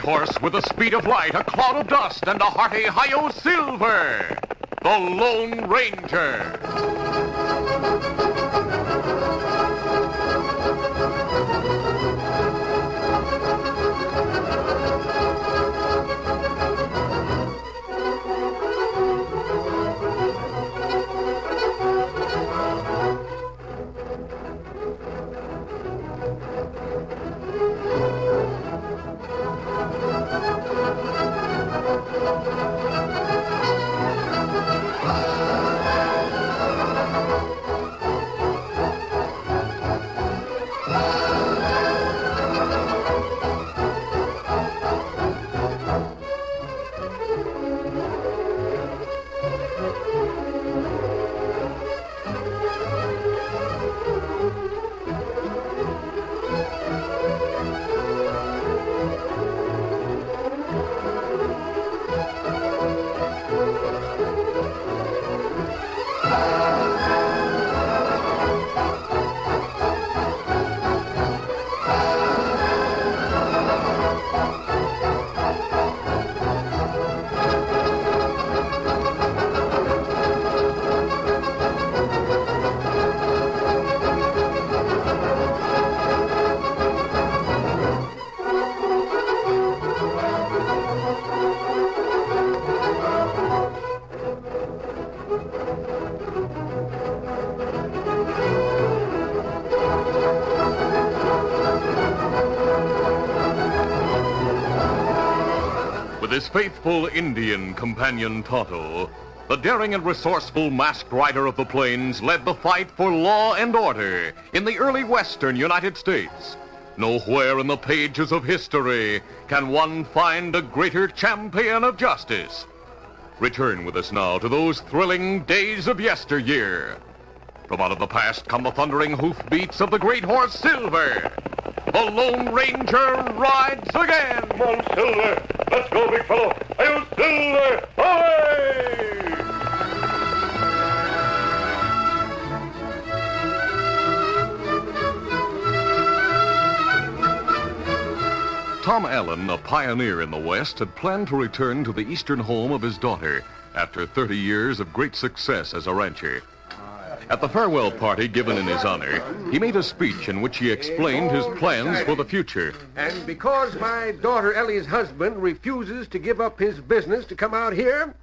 gray horse with the speed of light, a cloud of dust, and a hearty hi-yo silver. The Lone Ranger. With his faithful Indian companion Tonto, the daring and resourceful masked rider of the plains led the fight for law and order in the early western United States. Nowhere in the pages of history can one find a greater champion of justice. Return with us now to those thrilling days of yesteryear. From out of the past come the thundering hoofbeats of the great horse Silver. The Lone Ranger rides again. Come on, Silver. Let's go, big fellow. Hi-yo, Silver. Away! Tom Allen, a pioneer in the West, had planned to return to the eastern home of his daughter after 30 years of great success as a rancher. At the farewell party given in his honor, he made a speech in which he explained his plans for the future. And because my daughter Ellie's husband refuses to give up his business to come out here,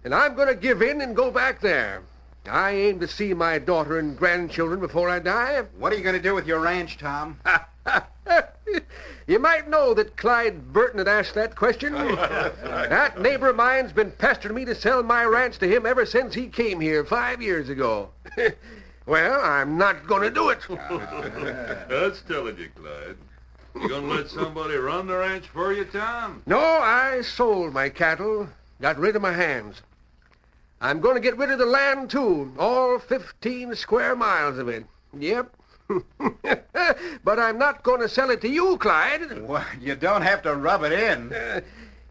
and I'm going to give in and go back there. I aim to see my daughter and grandchildren before I die. What are you going to do with your ranch, Tom? You might know that Clyde Burton had asked that question. That neighbor of mine's been pestering me to sell my ranch to him ever since he came here 5 years ago. Well, I'm not going to do it. That's telling you, Clyde. You gonna let somebody run the ranch for you, Tom? No, I sold my cattle, got rid of my hands. I'm going to get rid of the land, too, all 15 square miles of it. Yep. But I'm not going to sell it to you, Clyde. Well, you don't have to rub it in.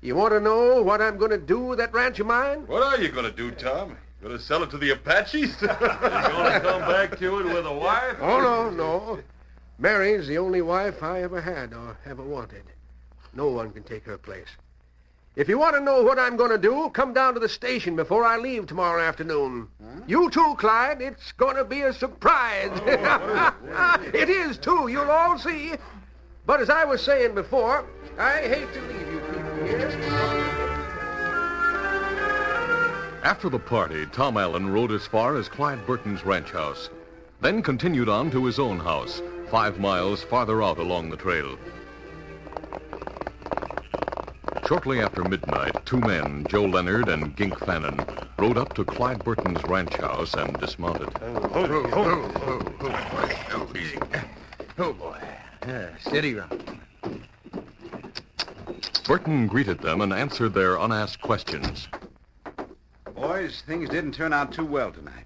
You want to know what I'm going to do with that ranch of mine? What are you gonna do, Tom? Gonna sell it to the Apaches? You gonna come back to it with a wife? Oh, no. Mary's the only wife I ever had or ever wanted. No one can take her place. If you want to know what I'm going to do, come down to the station before I leave tomorrow afternoon. Huh? You too, Clyde. It's going to be a surprise. It is, too. You'll all see. But as I was saying before, I hate to leave you people here. After the party, Tom Allen rode as far as Clyde Burton's ranch house, then continued on to his own house, 5 miles farther out along the trail. Shortly after midnight, 2 men, Joe Leonard and Gink Fannin, rode up to Clyde Burton's ranch house and dismounted. Easy. Oh, boy. Steady, Ron. Burton greeted them and answered their unasked questions. Boys, things didn't turn out too well tonight.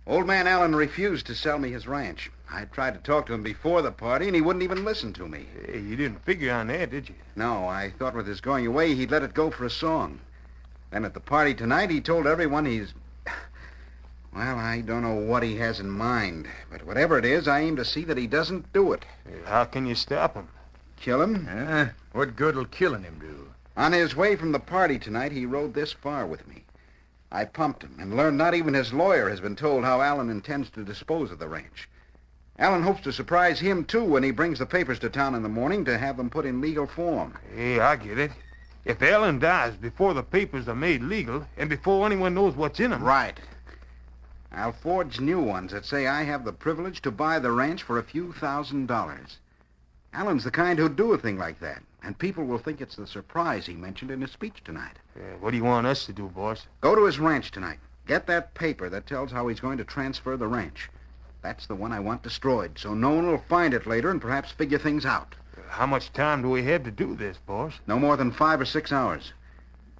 Old man Allen refused to sell me his ranch. I tried to talk to him before the party, and he wouldn't even listen to me. Hey, you didn't figure on that, did you? No, I thought with his going away, he'd let it go for a song. Then at the party tonight, he told everyone he's... Well, I don't know what he has in mind. But whatever it is, I aim to see that he doesn't do it. How can you stop him? Kill him? What good'll killing him do? On his way from the party tonight, he rode this far with me. I pumped him and learned not even his lawyer has been told how Allen intends to dispose of the ranch. Allen hopes to surprise him, too, when he brings the papers to town in the morning to have them put in legal form. Hey, I get it. If Allen dies before the papers are made legal and before anyone knows what's in them... Right. I'll forge new ones that say I have the privilege to buy the ranch for a few $1,000s. Allen's the kind who'd do a thing like that, and people will think it's the surprise he mentioned in his speech tonight. What do you want us to do, boss? Go to his ranch tonight. Get that paper that tells how he's going to transfer the ranch. That's the one I want destroyed, so no one will find it later and perhaps figure things out. How much time do we have to do this, boss? No more than 5 or 6 hours.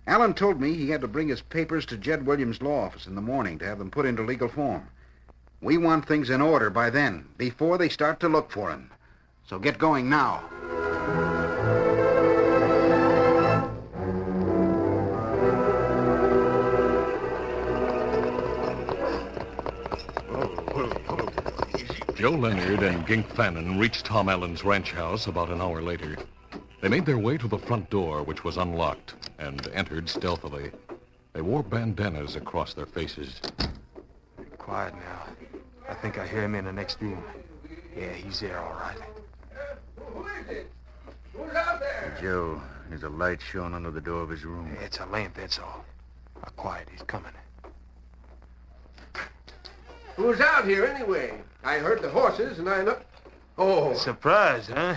Allen told me he had to bring his papers to Jed Williams' law office in the morning to have them put into legal form. We want things in order by then, before they start to look for him. So get going now. Joe Leonard and Gink Fannin reached Tom Allen's ranch house about an hour later. They made their way to the front door, which was unlocked, and entered stealthily. They wore bandanas across their faces. Quiet now. I think I hear him in the next room. Yeah, he's there, all right. Who is it? Who's out there? Joe, there's a light showing under the door of his room. It's a lamp, that's all. Quiet, he's coming. Who's out here anyway? I heard the horses and I know... Oh. Surprise, huh?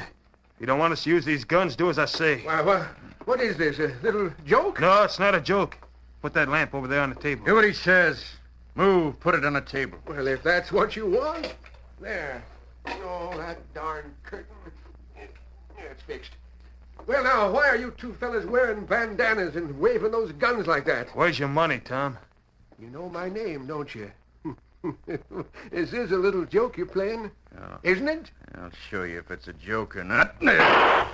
You don't want us to use these guns, do as I say. Why, what is this, a little joke? No, it's not a joke. Put that lamp over there on the table. Do what he says. Move, put it on the table. Well, if that's what you want, there. Oh, that darn curtain. Yeah, it's fixed. Well, now, why are you two fellas wearing bandanas and waving those guns like that? Where's your money, Tom? You know my name, don't you? Is this a little joke you're playing? Oh. Isn't it? I'll show you if it's a joke or not.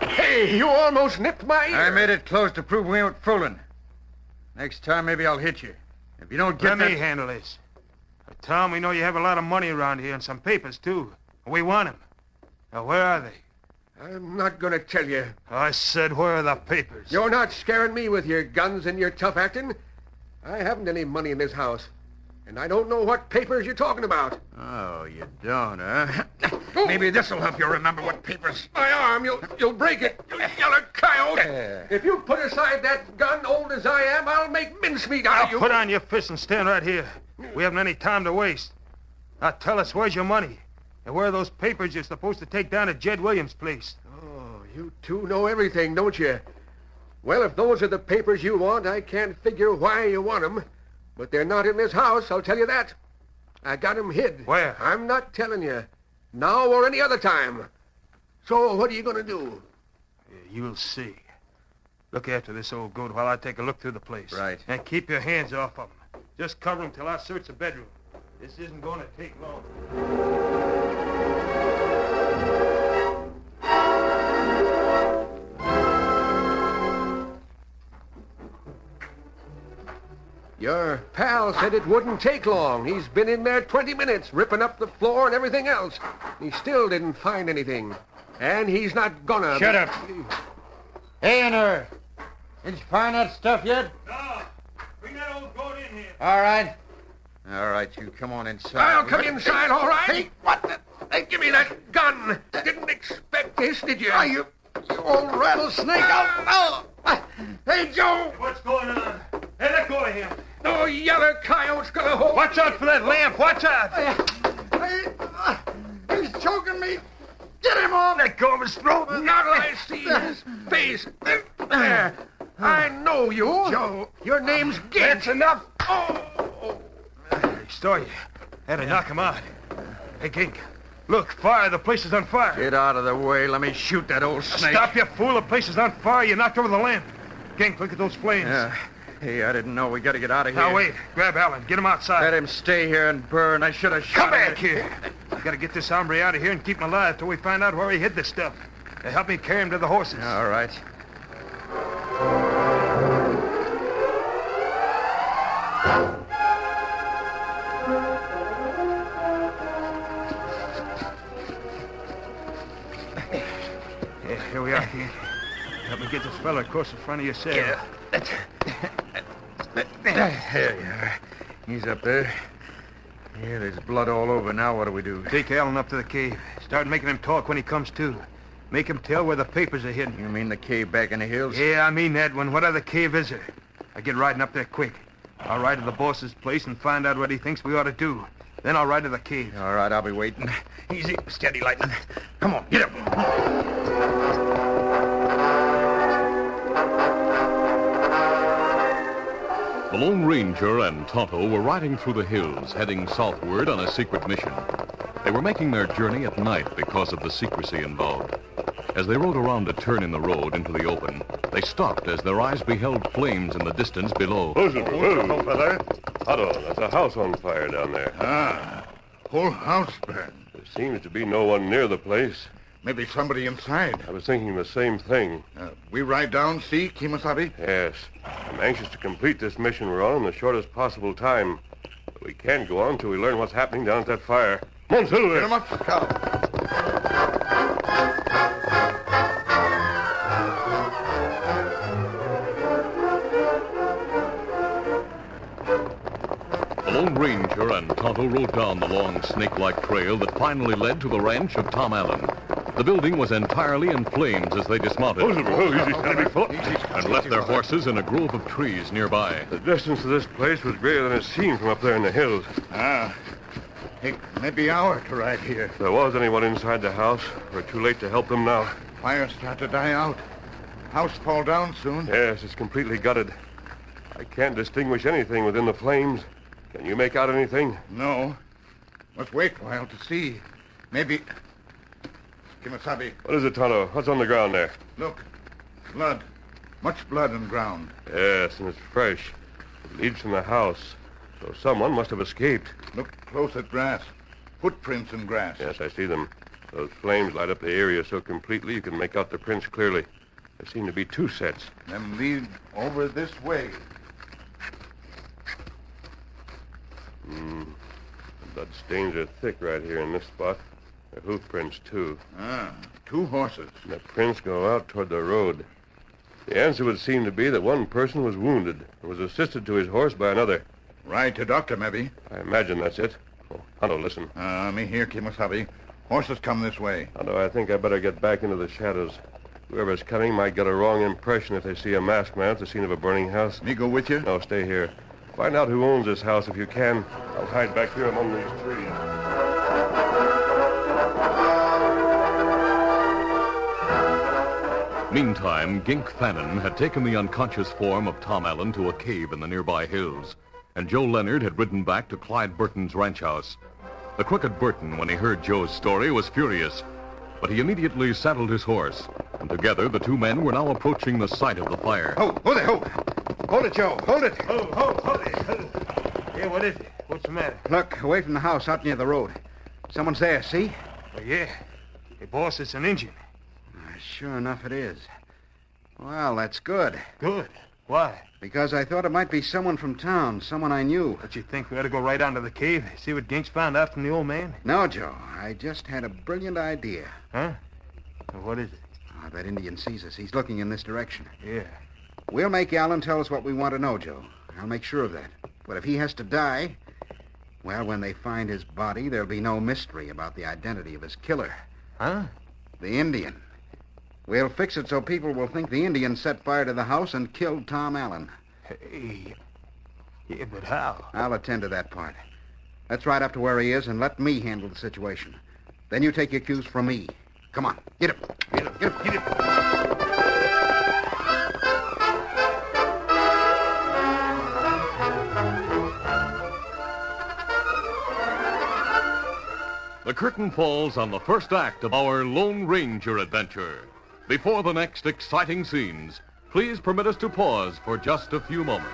Hey, you almost nipped my ear. I made it close to prove we ain't fooling. Next time, maybe I'll hit you. If you don't get Let me handle this. Tom, we know you have a lot of money around here and some papers, too. We want them. Now, where are they? I'm not going to tell you. I said, where are the papers? You're not scaring me with your guns and your tough acting. I haven't any money in this house. And I don't know what papers you're talking about. Oh, you don't, huh? Maybe this'll help you remember what papers... My arm, you'll break it, you yellow coyote. If you put aside that gun, old as I am, I'll make mincemeat out of you. Put on your fist and stand right here. We haven't any time to waste. Now tell us, where's your money? And where are those papers you're supposed to take down to Jed Williams' place? Oh, you two know everything, don't you? Well, if those are the papers you want, I can't figure why you want them. But they're not in this house, I'll tell you that. I got 'em hid. Where? I'm not telling you. Now or any other time. So what are you going to do? You'll see. Look after this old goat while I take a look through the place. Right. And keep your hands off of him. Just cover him till I search the bedroom. This isn't going to take long. Your pal said it wouldn't take long. He's been in there 20 minutes, ripping up the floor and everything else. He still didn't find anything. And he's not gonna... Shut up. Hey, in there. Did you find that stuff yet? No. Bring that old goat in here. All right. All right, you come on inside. I'll come inside, all right? Hey, what the... Hey, give me that gun. Didn't expect this, did you? You old rattlesnake. Hey, Joe. What's going on? Hey, let go of him. No yellow coyote's gonna hold... Watch out for that lamp. Watch out. He's choking me. Get him off. Let go of his throat. Now I see his face. There. I know you. Joe. Your name's Gink. That's enough. Oh. Story. Had to knock him out. Hey, Gink. Look, fire. The place is on fire. Get out of the way. Let me shoot that old snake. Stop, you fool. The place is on fire. You knocked over the lamp. Gink, look at those flames. Hey, I didn't know. We got to get out of here. Now, wait. Grab Allen. Get him outside. Let him stay here and burn. I should have shot Come him. back here. We got to get this hombre out of here and keep him alive till we find out where he hid this stuff. Help me carry him to the horses. All right. Yeah, here we are, King. Help me get this fella across the front of your cell. Yeah. There you are. He's up there. Yeah, there's blood all over. Now what do we do? Take Alan up to the cave. Start making him talk when he comes to. Make him tell where the papers are hidden. You mean the cave back in the hills? Yeah, I mean that one. What other cave is there? I get riding up there quick. I'll ride to the boss's place and find out what he thinks we ought to do. Then I'll ride to the cave. All right, I'll be waiting. Easy, steady, Lightning. Come on, get up. The Lone Ranger and Tonto were riding through the hills, heading southward on a secret mission. They were making their journey at night because of the secrecy involved. As they rode around a turn in the road into the open, they stopped as their eyes beheld flames in the distance below. Whoa, fella. Otto, there's a house on fire down there. Ah, whole house burned. There seems to be no one near the place. Maybe somebody inside. I was thinking the same thing. We ride down, see, Kimasabi? Yes. I'm anxious to complete this mission we're on in the shortest possible time. But we can't go on until we learn what's happening down at that fire. Come on, Silver. Get him up, Scout. The Lone Ranger and Tonto rode down the long snake-like trail that finally led to the ranch of Tom Allen. The building was entirely in flames as they dismounted and left their horses in a grove of trees nearby. The distance to this place was greater than it's seen from up there in the hills. Take maybe an hour to ride here. If there was anyone inside the house, we're too late to help them now. Fire start to die out. House fall down soon. Yes, it's completely gutted. I can't distinguish anything within the flames. Can you make out anything? No. Let's wait a while to see. Maybe... Kimasabi, What is it, Tonto? What's on the ground there? look. Blood. Much blood on ground. Yes, and it's fresh. It leads from the house. So someone must have escaped. Look close at grass. Footprints in grass. Yes, I see them. Those flames light up the area so completely you can make out the prints clearly. There seem to be two sets. Them lead over this way. The blood stains are thick right here in this spot. The hoof prints, too. Two horses. And the prints go out toward the road. The answer would seem to be that one person was wounded and was assisted to his horse by another. Ride to doctor, maybe. I imagine that's it. Oh, Tonto, listen. Me here, Kimasabi. Horses come this way. Tonto, I think I better get back into the shadows. Whoever's coming might get a wrong impression if they see a masked man at the scene of a burning house. Me go with you? No, stay here. Find out who owns this house if you can. I'll hide back here among these trees. Meantime, Gink Fannin had taken the unconscious form of Tom Allen to a cave in the nearby hills, and Joe Leonard had ridden back to Clyde Burton's ranch house. The crooked Burton, when he heard Joe's story, was furious, but he immediately saddled his horse, and together the two men were now approaching the site of the fire. Hold it, Hold it, Joe. Hold it. Hold it. Yeah, what is it? What's the matter? Look, away from the house, out near the road. Someone's there, see? Well, yeah. Hey, boss, it's an Indian. Sure enough it is. Well, that's good. Good. Why? Because I thought it might be someone from town, someone I knew. Don't you think we ought to go right down to the cave, see what Gink's found out from the old man? No, Joe. I just had a brilliant idea. Huh? Well, what is it? Oh, that Indian sees us. He's looking in this direction. Yeah. We'll make Alan tell us what we want to know, Joe. I'll make sure of that. But if he has to die, well, when they find his body, there'll be no mystery about the identity of his killer. Huh? The Indian. We'll fix it so people will think the Indian set fire to the house and killed Tom Allen. Hey. Yeah, but how? I'll attend to that part. Let's ride up to where he is and let me handle the situation. Then you take your cues from me. Come on, get him. Get him, get him, get him. The curtain falls on the first act of our Lone Ranger adventure. Before the next exciting scenes, please permit us to pause for just a few moments.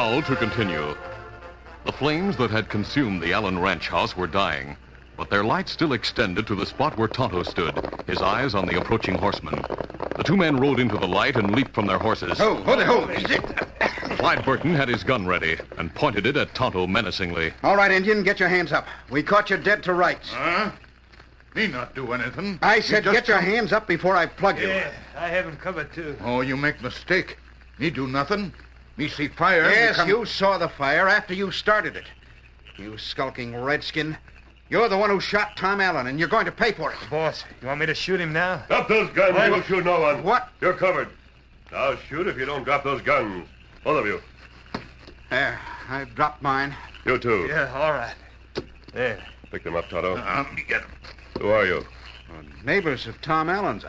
prowl to continue. The flames that had consumed the Allen ranch house were dying, but their light still extended to the spot where Tonto stood, his eyes on the approaching horseman. The two men rode into the light and leaped from their horses. Hold it. Clyde Burton had his gun ready and pointed it at Tonto menacingly. All right, Indian, get your hands up. We caught you dead to rights. Huh? Me not do anything. I said get your hands up before I plug you. Yeah, I have him covered, too. Oh, you make mistake. Me do nothing. Me see fire. Yes, you saw the fire after you started it. You skulking redskin. You're the one who shot Tom Allen, and you're going to pay for it. Boss, you want me to shoot him now? Drop those guns. You won't shoot no one. What? You're covered. I'll shoot if you don't drop those guns. Both of you. There, I dropped mine. You too. Yeah, all right. There. Pick them up, Tonto. Me get him. Who are you? Neighbors of Tom Allen's.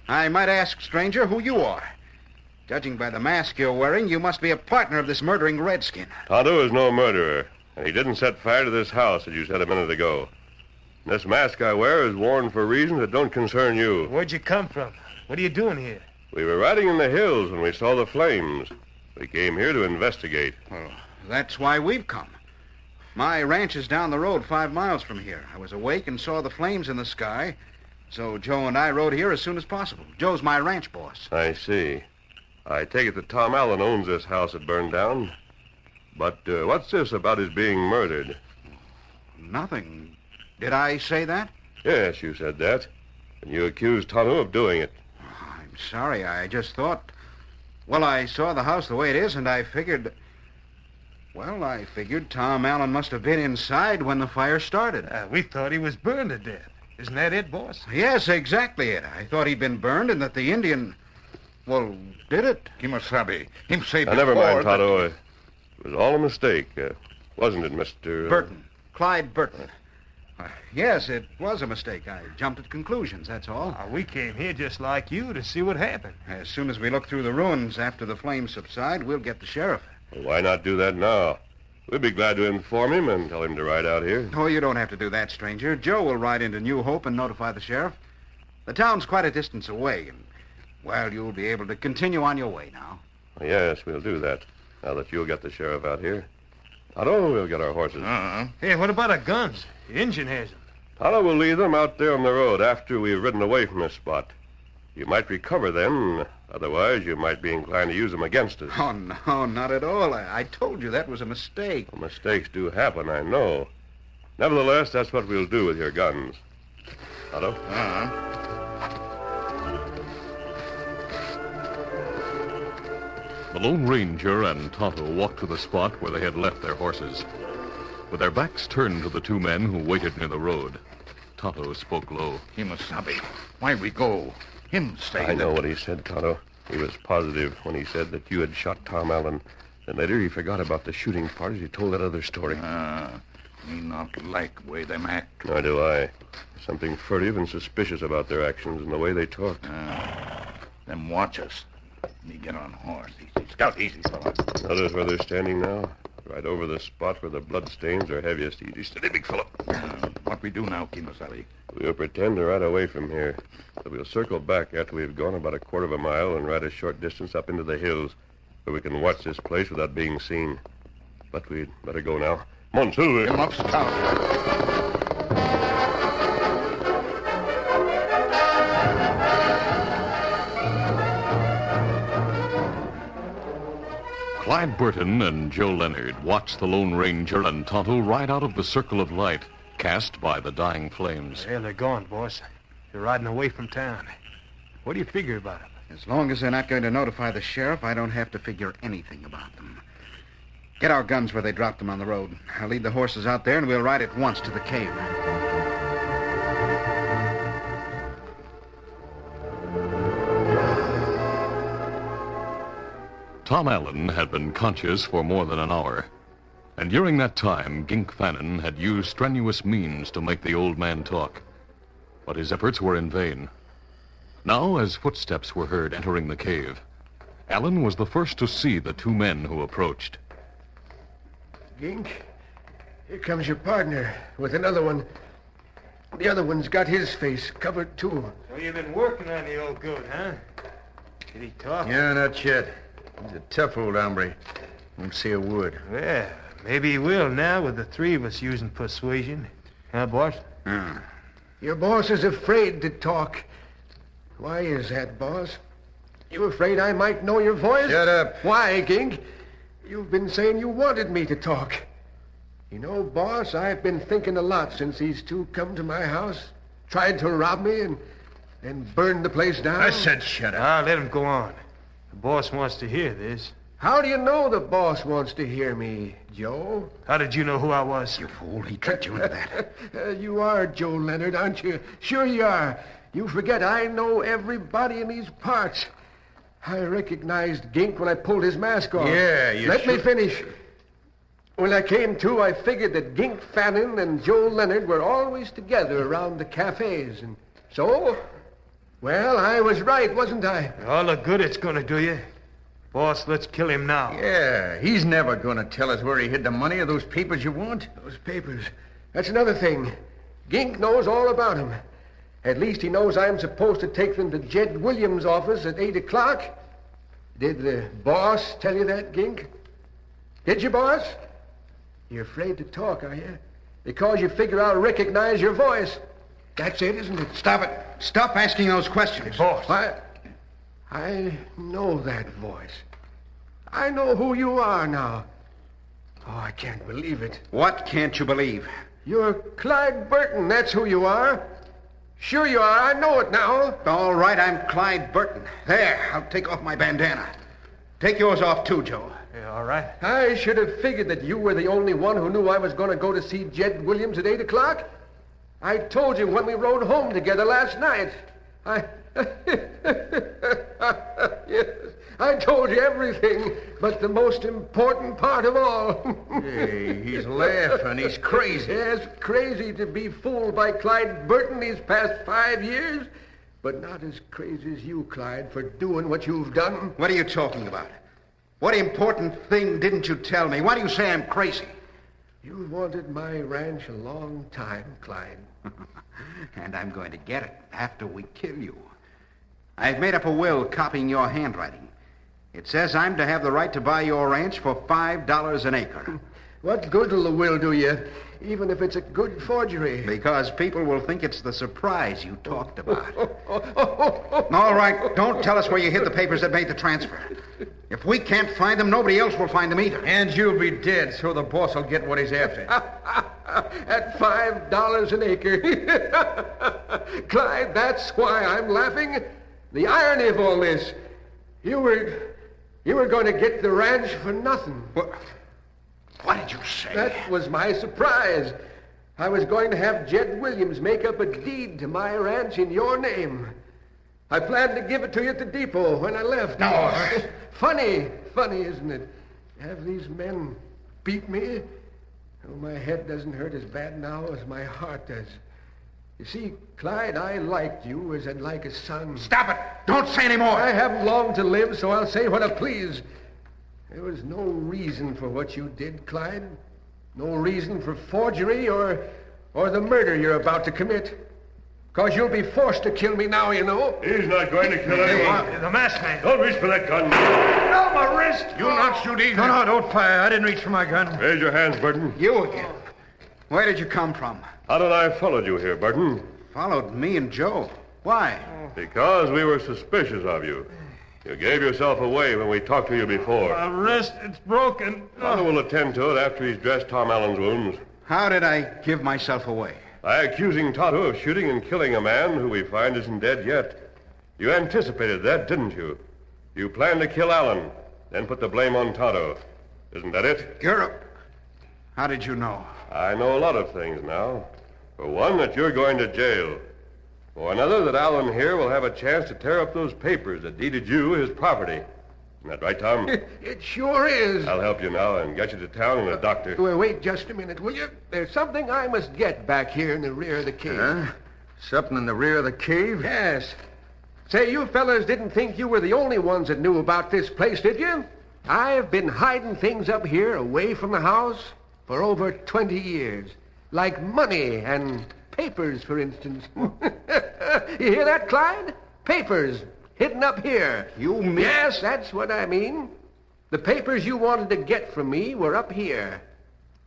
I might ask, stranger, who you are. Judging by the mask you're wearing, you must be a partner of this murdering redskin. Tonto is no murderer, and he didn't set fire to this house, as you said a minute ago. This mask I wear is worn for reasons that don't concern you. Where'd you come from? What are you doing here? We were riding in the hills when we saw the flames. We came here to investigate. Well, that's why we've come. My ranch is down the road 5 miles from here. I was awake and saw the flames in the sky, so Joe and I rode here as soon as possible. Joe's my ranch boss. I see. I take it that Tom Allen owns this house that burned down. But what's this about his being murdered? Nothing. Did I say that? Yes, you said that. And you accused Tonto of doing it. I'm sorry. I just thought... Well, I saw the house the way it is, and I figured... Well, I figured Tom Allen must have been inside when the fire started. We thought he was burned to death. Isn't that it, boss? Yes, exactly it. I thought he'd been burned and that the Indian... Well, did it? Kimasabi. Him say Now, never mind, before Tonto. It was all a mistake, wasn't it, Mr... Burton. Clyde Burton. Yes, it was a mistake. I jumped at conclusions, that's all. We came here just like you to see what happened. As soon as we look through the ruins after the flames subside, we'll get the sheriff. Well, why not do that now? We'd be glad to inform him and tell him to ride out here. Oh, you don't have to do that, stranger. Joe will ride into New Hope and notify the sheriff. The town's quite a distance away, and, well, you'll be able to continue on your way now. Yes, we'll do that. Now that you'll get the sheriff out here. Tonto, we'll get our horses. Hey, what about our guns? The engine has them. Tonto will leave them out there on the road after we've ridden away from this spot. You might recover them. Otherwise, you might be inclined to use them against us. Oh, no, not at all. I told you that was a mistake. Well, mistakes do happen, I know. Nevertheless, that's what we'll do with your guns. Tonto? The Lone Ranger and Tonto walked to the spot where they had left their horses. With their backs turned to the two men who waited near the road, Tonto spoke low. Kimasabi. Why we go? Him say I know what he said, Tonto. He was positive when he said that you had shot Tom Allen. Then later he forgot about the shooting part as he told that other story. Me not like way them act. Nor do I. There's something furtive and suspicious about their actions and the way they talk. Them watch us. Me get on horse. Easy. Scout, easy, fella. Notice where they're standing now? Right over the spot where the blood stains are heaviest. Easy, steady, big fellow. What we do now, Kimasabi? We'll pretend to ride away from here. But we'll circle back after we've gone about a quarter of a mile and ride a short distance up into the hills where we can watch this place without being seen. But we'd better go now. Come on, Silver. Him up, Scout. Clyde Burton and Joe Leonard watched the Lone Ranger and Tonto ride out of the circle of light cast by the dying flames. Well, they're gone, boss. They're riding away from town. What do you figure about them? As long as they're not going to notify the sheriff, I don't have to figure anything about them. Get our guns where they dropped them on the road. I'll lead the horses out there, and we'll ride at once to the cave. Tom Allen had been conscious for more than an hour, and during that time, Gink Fannin had used strenuous means to make the old man talk. But his efforts were in vain. Now, as footsteps were heard entering the cave, Allen was the first to see the two men who approached. Gink, here comes your partner with another one. The other one's got his face covered, too. So you've been working on the old goat, huh? Did he talk? Yeah, not yet. He's a tough old hombre. Won't say a word. Yeah, maybe he will now with the three of us using persuasion. Huh, boss? Your boss is afraid to talk. Why is that, boss? You afraid I might know your voice? Shut up. Why, Gink? You've been saying you wanted me to talk. You know, boss, I've been thinking a lot since these two come to my house, tried to rob me, and burned the place down. I said shut up. Ah, let him go on. The boss wants to hear this. How do you know the boss wants to hear me, Joe? How did you know who I was? You fool, he tricked you into that. You are Joe Leonard, aren't you? Sure you are. You forget I know everybody in these parts. I recognized Gink when I pulled his mask off. Yeah, you Let me finish. When I came to, I figured that Gink Fannin and Joe Leonard were always together around the cafes. And so, well, I was right, wasn't I? All the good it's gonna do you. Boss, let's kill him now. Yeah, he's never going to tell us where he hid the money or those papers you want. Those papers. That's another thing. Gink knows all about them. At least he knows I'm supposed to take them to Jed Williams' office at 8 o'clock. Did the boss tell you that, Gink? Did you, boss? You're afraid to talk, are you? Because you figure I'll recognize your voice. That's it, isn't it? Stop it. Stop asking those questions. Boss. I know that voice. I know who you are now. Oh, I can't believe it. What can't you believe? You're Clyde Burton, that's who you are. Sure you are, I know it now. All right, I'm Clyde Burton. There, I'll take off my bandana. Take yours off, too, Joe. Yeah, all right. I should have figured that you were the only one who knew I was going to go to see Jed Williams at 8 o'clock. I told you when we rode home together last night. Yes, I told you everything, but the most important part of all. Hey, he's laughing. He's crazy. Yes, crazy to be fooled by Clyde Burton these past 5 years, but not as crazy as you, Clyde, for doing what you've done. What are you talking about? What important thing didn't you tell me? Why do you say I'm crazy? You've wanted my ranch a long time, Clyde. And I'm going to get it after we kill you. I've made up a will copying your handwriting. It says I'm to have the right to buy your ranch for $5 an acre. What good will the will do you, even if it's a good forgery? Because people will think it's the surprise you talked about. All right, don't tell us where you hid the papers that made the transfer. If we can't find them, nobody else will find them either. And you'll be dead, so the boss will get what he's after. At $5 an acre. Clyde, that's why I'm laughing. The irony of all this. You were going to get the ranch for nothing. What did you say? That was my surprise. I was going to have Jed Williams make up a deed to my ranch in your name. I planned to give it to you at the depot when I left. No. Funny, isn't it? Have these men beat me? Oh, my head doesn't hurt as bad now as my heart does. You see, Clyde, I liked you as I'd like a son. Stop it! Don't say any more! I haven't long to live, so I'll say what I please. There was no reason for what you did, Clyde. No reason for forgery or the murder you're about to commit. Because you'll be forced to kill me now, you know. He's not going to kill anyone. The masked man. Don't reach for that gun. No, my wrist! You'll not shoot either. No, don't fire. I didn't reach for my gun. Raise your hands, Burton. You again. Where did you come from? How did I follow you here, Burton? Followed me and Joe. Why? Because we were suspicious of you. You gave yourself away when we talked to you before. My wrist, it's broken. Tonto will attend to it after he's dressed Tom Allen's wounds. How did I give myself away? By accusing Tonto of shooting and killing a man who we find isn't dead yet. You anticipated that, didn't you? You planned to kill Allen, then put the blame on Tonto. Isn't that it? How did you know? I know a lot of things now. For one, that you're going to jail. For another, that Allen here will have a chance to tear up those papers that deeded you his property. Isn't that right, Tom? It sure is. I'll help you now and get you to town and a doctor. Well, wait just a minute, will you? There's something I must get back here in the rear of the cave. Huh? Something in the rear of the cave? Yes. Say, you fellas didn't think you were the only ones that knew about this place, did you? I've been hiding things up here away from the house for over 20 years. Like money and papers, for instance. You hear that, Clyde? Papers hidden up here. You mean... Yes, that's what I mean. The papers you wanted to get from me were up here.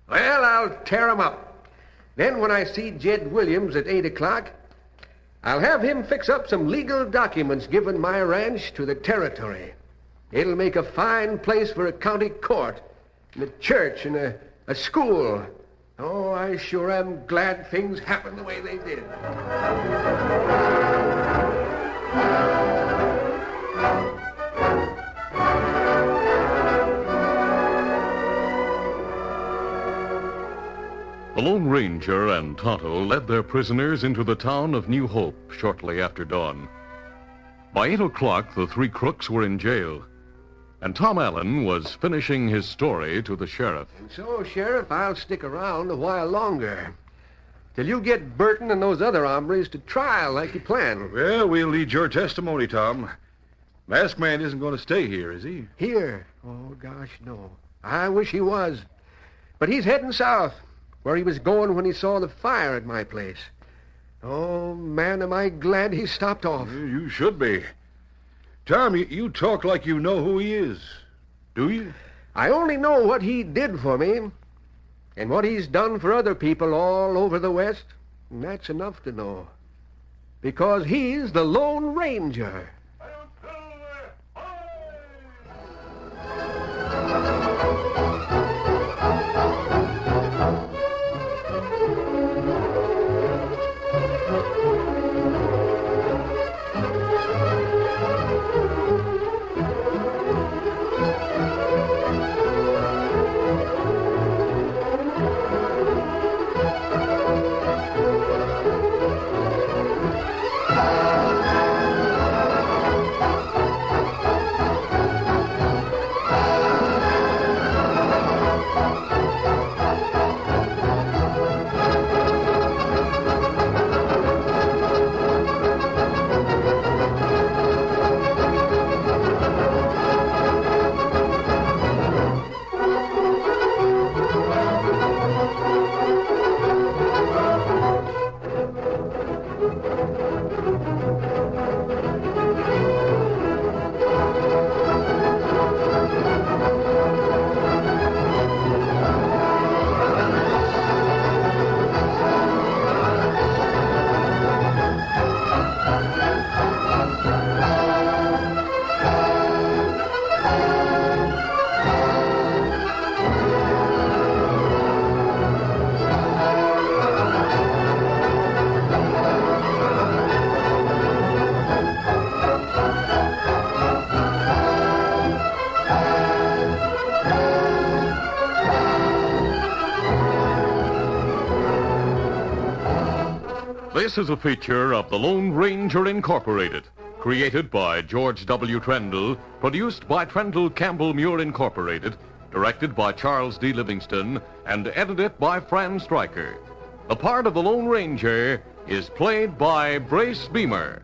Well, I'll tear 'em up. Then when I see Jed Williams at 8 o'clock, I'll have him fix up some legal documents giving my ranch to the territory. It'll make a fine place for a county court, and a church, and a school. Oh, I sure am glad things happened the way they did. The Lone Ranger and Tonto led their prisoners into the town of New Hope shortly after dawn. By 8 o'clock, the three crooks were in jail, and Tom Allen was finishing his story to the sheriff. And so, Sheriff, I'll stick around a while longer, till you get Burton and those other hombres to trial like you planned. Well, we'll need your testimony, Tom. Masked Man isn't going to stay here, is he? Here? Oh, gosh, no. I wish he was. But he's heading south, where he was going when he saw the fire at my place. Oh, man, am I glad he stopped off. You should be. Tom, you talk like you know who he is. Do you? I only know what he did for me, and what he's done for other people all over the West, and that's enough to know. Because he's the Lone Ranger. This is a feature of the Lone Ranger Incorporated, created by George W. Trendle, produced by Trendle Campbell Muir Incorporated, directed by Charles D. Livingston, and edited by Fran Stryker. The part of the Lone Ranger is played by Brace Beamer.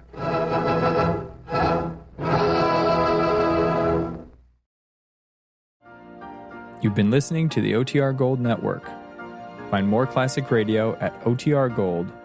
You've been listening to the OTR Gold Network. Find more classic radio at otrgold.com.